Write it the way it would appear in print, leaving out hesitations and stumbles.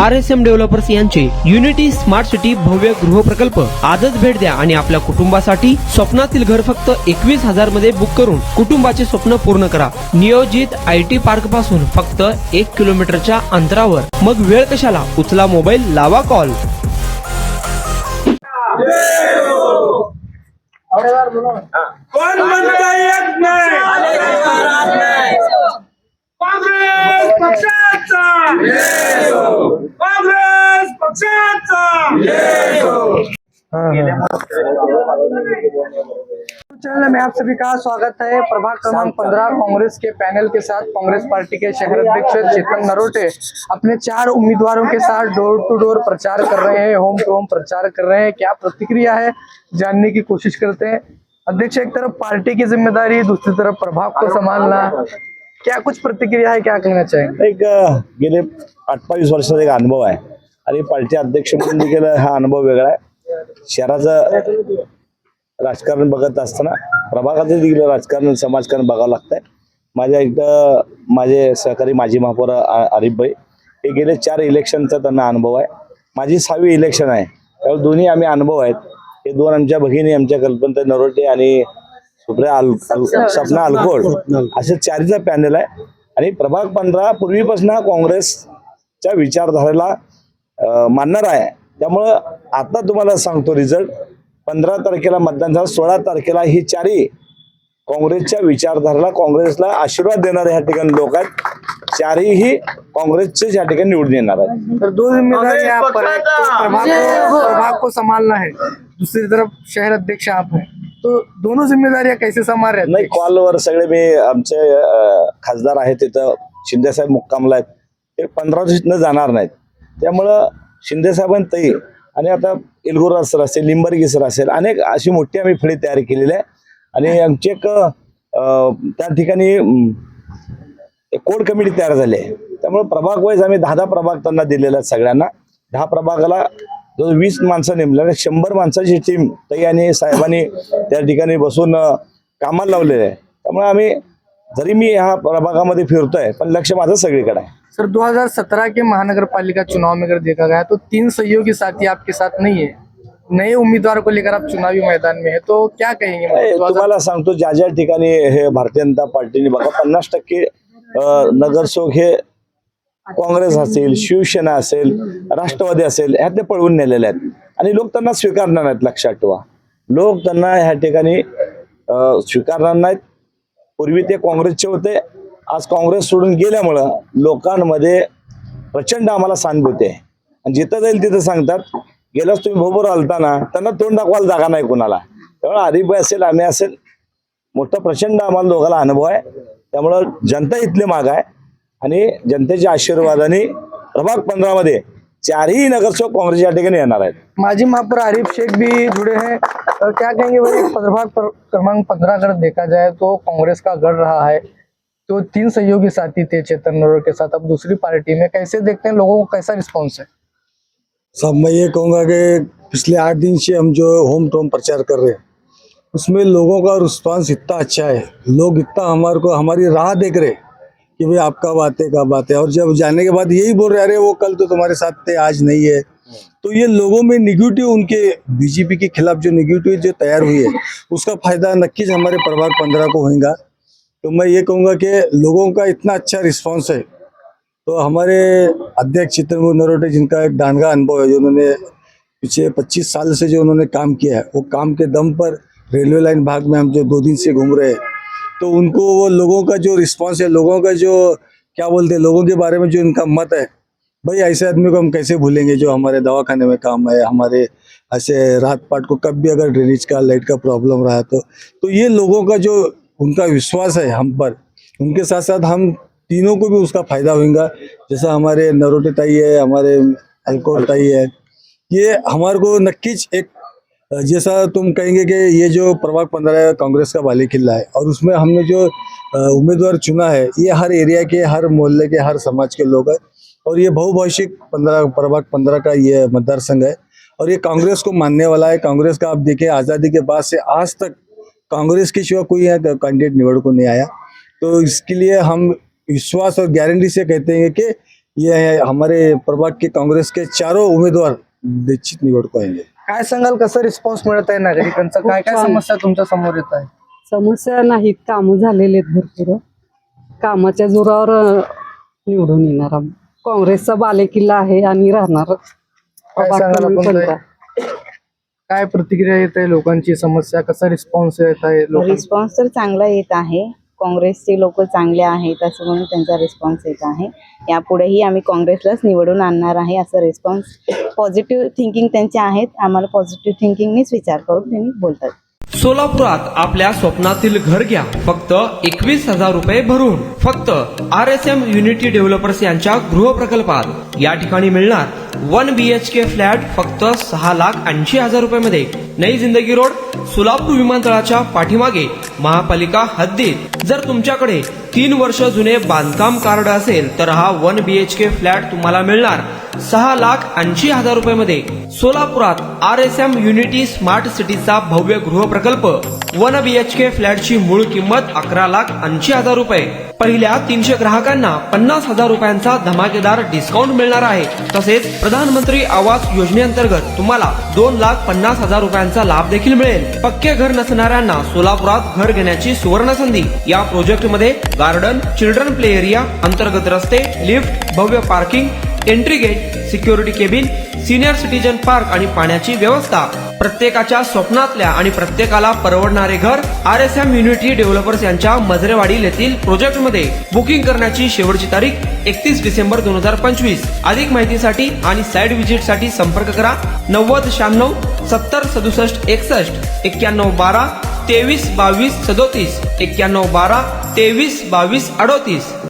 RSM developers यांचे unity smart city भव्य गृह प्रकल्प आजच भेट द्या आणि आपल्या कुटुंबासाठी स्वप्नातील घर फक्त 21,000 मध्ये बुक करून कुटुंबाचे स्वप्न पूर्ण करा। नियोजित IT पार्क पासून फक्त 1 किलोमीटरच्या अंतरावर। मग वेळ कशाला, उचला मोबाईल, लावा कॉल। कोण म्हणता येत नाही काँग्रेस पक्षाचा काँग्रेस पक्षाचा चैनल में आप सभी का स्वागत है। प्रभाग क्रमांक 15 कांग्रेस के पैनल के साथ कांग्रेस पार्टी के शहर अध्यक्ष चेतन नरोटे अपने 4 उम्मीदवारों के साथ डोर टू डोर प्रचार कर रहे हैं, होम टू होम प्रचार कर रहे हैं। क्या प्रतिक्रिया है जानने की कोशिश करते हैं। अध्यक्ष, एक तरफ पार्टी की जिम्मेदारी, दूसरी तरफ प्रभाग को संभालना, क्या कुछ प्रतिक्रिया है, क्या कहना चाहेंगे। एक गेले 28 वर्षाचा एक अनुभव आहे आणि पार्टी अध्यक्ष म्हणून देखील हा अनुभव वेगळा आहे। शहराचं राजकारण बघत असताना प्रभागाचं देखील राजकारण समाजकारण बघावं लागतंय। माझ्या इथं माझे सहकारी माजी महापौर आरिफ भाई हे गेले 4 इलेक्शनचा त्यांना अनुभव आहे। माझी 6वी इलेक्शन आहे, त्यामुळे दोन्ही आम्ही अनुभव आहेत। हे 2 आमच्या भगिनी, आमच्या कल्पना नरोटे आणि सुप्रिया सपना अलकोड असे 4चा पॅनल आहे। आणि प्रभाग 15 पूर्वीपासून काँग्रेसच्या विचारधारेला मानणार आहे। त्यामुळं आता तुम्हाला सांगतो रिझल्ट 15 तारखेला मतदान झालं, 16 तारखेला ही 4ही काँग्रेसच्या विचारधारेला, काँग्रेसला आशीर्वाद देणारे ह्या ठिकाणी लोक आहेत। 4ही काँग्रेसचे या ठिकाणी निवडून येणार आहेत। तर 2 जिम्मेदारी आप पर है, प्रभाग को संभालना है, दूसरी तरफ शहर अध्यक्ष आप हैं, तो दोनों जिम्मेदारियां कैसे संभाल रहे हैं। नाही, कॉलवर सगळे मी आमचे खासदार आहेत तिथं शिंदे साहेब मुक्कामला आहेत, ते 15 दिवसात जाणार नाहीत। त्यामुळं शिंदे साहेबांतही आणि आता इलगुरा सर असेल, लिंबर्गी सर असेल, अनेक अशी मोठी आम्ही फळी तयारी केलेली आहे। आणि आमची एक त्या ठिकाणी कोड कमिटी तयार झाली आहे। त्यामुळे प्रभाग वाईज आम्ही 10 प्रभाग त्यांना दिलेले आहेत सगळ्यांना। 10 प्रभागाला जो 20 माणसं नेमल्या, 100 माणसाची टीम तई आणि साहेबांनी त्या ठिकाणी बसून कामाला लावलेलं आहे। त्यामुळे आम्ही जरी मी ह्या प्रभागामध्ये फिरतोय पण लक्ष माझं सगळीकडे आहे। सर, 2017 के महानगर पालिका चुनाव में अगर देखा गया तो 3 सहयोगी साथी आपके साथ नहीं है, नए उम्मीदवार को लेकर आप चुनावी मैदान में है, तो क्या कहेंगे। तुम्हाला सांगतो, ज्या ज्या ठिकाणी हे भारतीय जनता पार्टीने बघा 50% नगरसेवक हे काँग्रेस असेल, शिवसेना असेल, राष्ट्रवादी असेल, ह्यात ते पळवून नेलेले आहेत आणि लोक त्यांना स्वीकारणार नाहीत। लक्षात ठेवा, लोक त्यांना ह्या ठिकाणी स्वीकारणार नाहीत। पूर्वी ते काँग्रेसचे होते, आज काँग्रेस सोडून गेल्यामुळं लोकांमध्ये प्रचंड आम्हाला सहानुभूती आहे। आणि जिथं जाईल तिथं सांगतात, गेलाच तुम्ही भोबर आलताना त्यांना तोंड दाखवायला जागा नाही कोणाला। त्यामुळे आरिफभाई असेल, आम्ही असेल, मोठा प्रचंड आम्हाला दोघाला अनुभव आहे। त्यामुळं जनता इथली माग आहे आणि जनतेच्या आशीर्वादाने प्रभाग 15 मध्ये 4ही नगरसेवक काँग्रेस या ठिकाणी येणार आहेत। माजी महापौर आरिफ शेख भी जुड़े हैं, क्या कहेंगे भाई। प्रभाग क्रमांक 15 अगर देखा जाए तो कांग्रेस का गढ़ रहा है, तो 3 सहयोगी साथी थे चेतन नरोटे के साथ, अब दूसरी पार्टी में कैसे देखते हैं, लोगों को कैसा रिस्पॉन्स है। साहब, मैं ये कहूँगा कि पिछले 8 दिन से हम जो होम टू होम प्रचार कर रहे हैं उसमें लोगों का रिस्पांस इतना अच्छा है, लोग इतना हमारी राह देख रहे कि भाई आप कब आते। और जब जाने के बाद यही बोल रहे, अरे वो कल तो तुम्हारे साथ थे, आज नहीं है। तो ये लोगों में निगेटिव, उनके बीजेपी के खिलाफ जो निगेटिव जो तैयार हुई है उसका फायदा नक्कीच हमारे प्रभाग 15 को होगा। तो मैं ये कहूँगा कि लोगों का इतना अच्छा रिस्पांस है, तो हमारे अध्यक्ष चेतन नरोटे, जिनका एक दानगा अनुभव है, जो उन्होंने पिछले 25 साल से जो उन्होंने काम किया है, वो काम के दम पर रेलवे लाइन भाग में हम जो 2 दिन से घूम रहे हैं, तो उनको वो लोगों का जो रिस्पांस है, लोगों का जो क्या बोलते हैं, लोगों के बारे में जो इनका मत है, भाई ऐसे आदमी को हम कैसे भूलेंगे जो हमारे दवाखाने में काम है, हमारे ऐसे रात पाट को कब भी अगर ड्रेनेज का, लाइट का प्रॉब्लम रहा तो ये लोगों का जो उनका विश्वास है हम पर, उनके साथ साथ हम तीनों को भी उसका फायदा होगा। जैसा हमारे नरोटे ताई है, हमारे अलकोट ताई है, ये हमारे को नक्कीच एक, जैसा तुम कहेंगे कि ये जो प्रभाग 15 कांग्रेस का बाले किला है और उसमें हमने जो उम्मीदवार चुना है, ये हर एरिया के, हर मोहल्ले के, हर समाज के लोग हैं। और ये बहुभाषिक प्रभाग 15 का ये मतदार संघ है और ये कांग्रेस को मानने वाला है। कांग्रेस का आप देखें, आज़ादी के बाद से आज तक कांग्रेस के सिवा कोई यहाँ कैंडिडेट निवड़ को नहीं आया। तो इसके लिए हम विश्वास और गारंटी से कहते हैं कि ये है हमारे प्रभाग के कांग्रेस के चारों उम्मीदवार निश्चित निवड को आएंगे. काय सांगाल, कसं रिस्पॉन्स मिळत आहे नागरिकांचा? काय काय छान. समस्या तुमच्या समोर येत आहे? समस्या नाहीत, कामं झालेले आहेत भरपूर. कामाच्या जोरावर निवडून येणार आम्ही. काँग्रेसचा बालेकिल्ला आहे आणि राहणार काय सांगाल आपण ताई? काय प्रतिक्रिया येत आहे लोकांची? समस्या कसा रिस्पॉन्स येत आहे लोकांचा? रिस्पॉन्स तर चांगला येत आहे. काँग्रेसचे लोक चांगले आहेत असं म्हणून त्यांचा रिस्पॉन्स येत आहे. यापुढेही आम्ही काँग्रेसलाच निवडून आणणार आहे असं रिस्पॉन्स, पॉझिटिव्ह थिंकिंग त्यांचे आहेत. आम्हाला पॉझिटिव्ह थिंकिंगनेच विचार करून त्यांनी बोलतात. सोलापुरात आपल्या स्वप्नातील घर घ्या फक्त 21,000 रुपये भरून. फक्त RSM युनिटी डेव्हलपर्स यांच्या गृहप्रकल्पात. या ठिकाणी मिळणार 1 BHK फ्लॅट फक्त 6,80,000 रुपयामध्ये. नई जिंदगी रोड, सोलापूर विमानतळाच्या पाठीमागे, महापालिका हद्दीत. जर तुमच्याकडे 3 वर्ष जुने बांधकाम कार्ड असेल तर हा 1 BHK फ्लॅट तुम्हाला मिळणार 6,80,000 रुपयामध्ये. सोलापुरात RSM युनिटी स्मार्ट सिटीचा भव्य गृहप्रकल्प. 1 BHK फ्लॅटची मूळ किंमत 11,80,000 रुपये. पहिल्या 300 ग्राहकांना 50,000 रुपयांचा धमाकेदार डिस्काउंट मिळणार आहे. तसेच प्रधानमंत्री आवास योजनेअंतर्गत तुम्हाला 2,50,000 रुपयांचा लाभ देखील मिळेल. पक्के घर नसणाऱ्यांना सोलापुरात घर घेण्याची सुवर्ण संधी. या प्रोजेक्ट मध्ये गार्डन, चिल्ड्रन प्ले एरिया, अंतर्गत रस्ते, लिफ्ट, भव्य parking, entry gate, security cabin, senior citizen park आणि पाण्याची व्यवस्था. प्रत्येकाच्या स्वप्नातल्या आणि प्रत्येकाला परवडणारे घर RSM युनिटी डेव्हलपर्स यांच्या मजरेवाडी येथील प्रोजेक्ट मध्ये. बुकिंग करण्याची शेवटची तारीख 31 डिसेंबर 2025. अधिक माहितीसाठी आणि साइट व्हिजिट साठी संपर्क करा 9096 70 67 61 91 12 23 22 37 91 12 23 22 38.